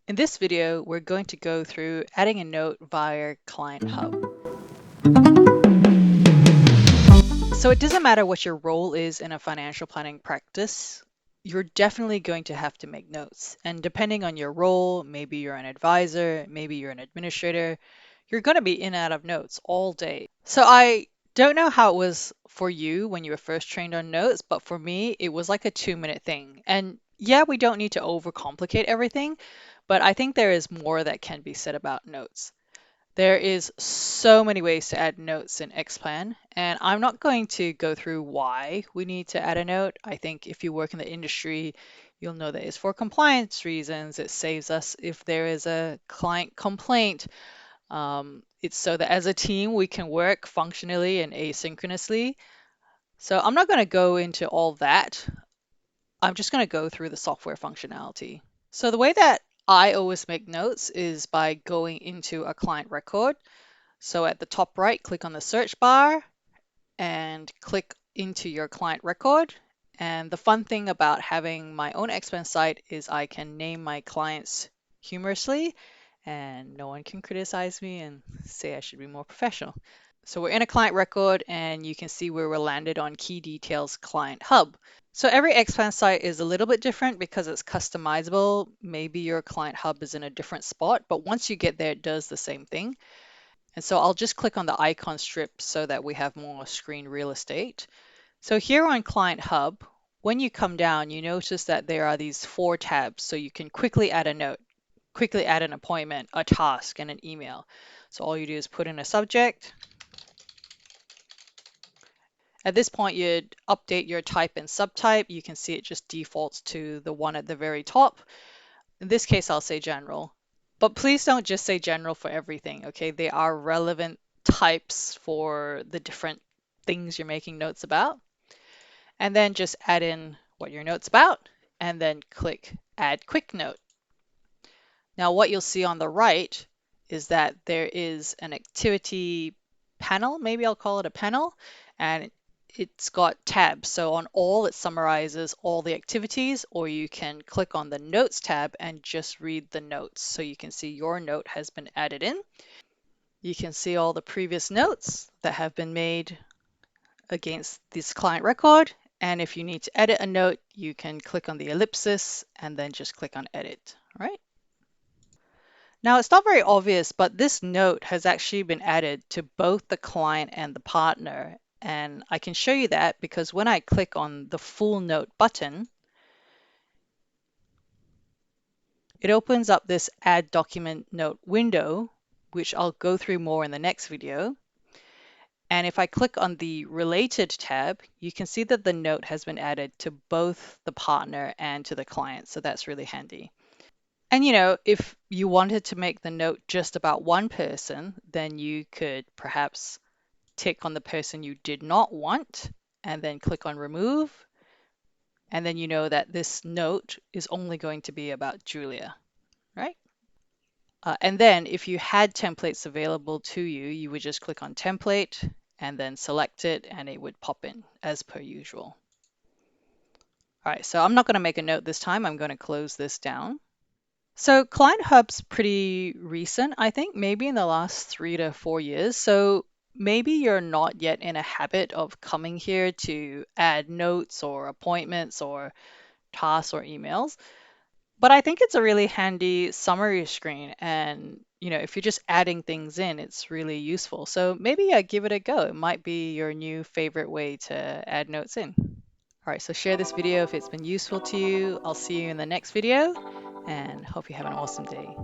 In this video, we're going to go through adding a note via Client Hub. So it doesn't matter what your role is in a financial planning practice, you're definitely going to have to make notes. And depending on your role, maybe you're an advisor, maybe you're an administrator, you're going to be in and out of notes all day. So I don't know how it was for you when you were first trained on notes, but for me, it was like a 2-minute thing. And yeah, we don't need to overcomplicate everything, but I think there is more that can be said about notes. There is so many ways to add notes in Xplan, and I'm not going to go through why we need to add a note. I think if you work in the industry, you'll know that it's for compliance reasons. It saves us if there is a client complaint. It's so that as a team we can work functionally and asynchronously. So I'm not going to go into all that. I'm just going to go through the software functionality. So the way that I always make notes is by going into a client record. So at the top right, click on the search bar and click into your client record. And the fun thing about having my own Xplan site is I can name my clients humorously and no one can criticize me and say I should be more professional. So we're in a client record and you can see where we're landed on key details client hub. So every Xplan site is a little bit different because it's customizable. Maybe your client hub is in a different spot, but once you get there, it does the same thing. And so I'll just click on the icon strip so that we have more screen real estate. So here on Client Hub, when you come down, you notice that there are these 4 tabs. So you can quickly add a note, quickly add an appointment, a task, and an email. So all you do is put in a subject. At this point, you'd update your type and subtype. You can see it just defaults to the one at the very top. In this case, I'll say general. But please don't just say general for everything, okay? They are relevant types for the different things you're making notes about. And then just add in what your note's about, and then click Add Quick Note. Now, what you'll see on the right is that there is an activity panel, maybe I'll call it a panel, and it's got tabs. So on all, it summarizes all the activities, or you can click on the Notes tab and just read the notes. So you can see your note has been added in. You can see all the previous notes that have been made against this client record. And if you need to edit a note, you can click on the ellipsis and then just click on Edit, right? Now, it's not very obvious, but this note has actually been added to both the client and the partner. And I can show you that because when I click on the Full Note button, it opens up this Add Document Note window, which I'll go through more in the next video. And if I click on the Related tab, you can see that the note has been added to both the partner and to the client. So that's really handy. And if you wanted to make the note just about one person, then you could perhaps tick on the person you did not want and then click on remove. And then you know that this note is only going to be about Julia, right? And then if you had templates available to you, you would just click on template and then select it and it would pop in as per usual. All right, so I'm not going to make a note this time. I'm going to close this down. So Client Hub's pretty recent, I think, maybe in the last 3 to 4 years. So maybe you're not yet in a habit of coming here to add notes or appointments or tasks or emails. But I think it's a really handy summary screen. And, if you're just adding things in, it's really useful. So maybe give it a go. It might be your new favorite way to add notes in. All right, so share this video if it's been useful to you. I'll see you in the next video and hope you have an awesome day.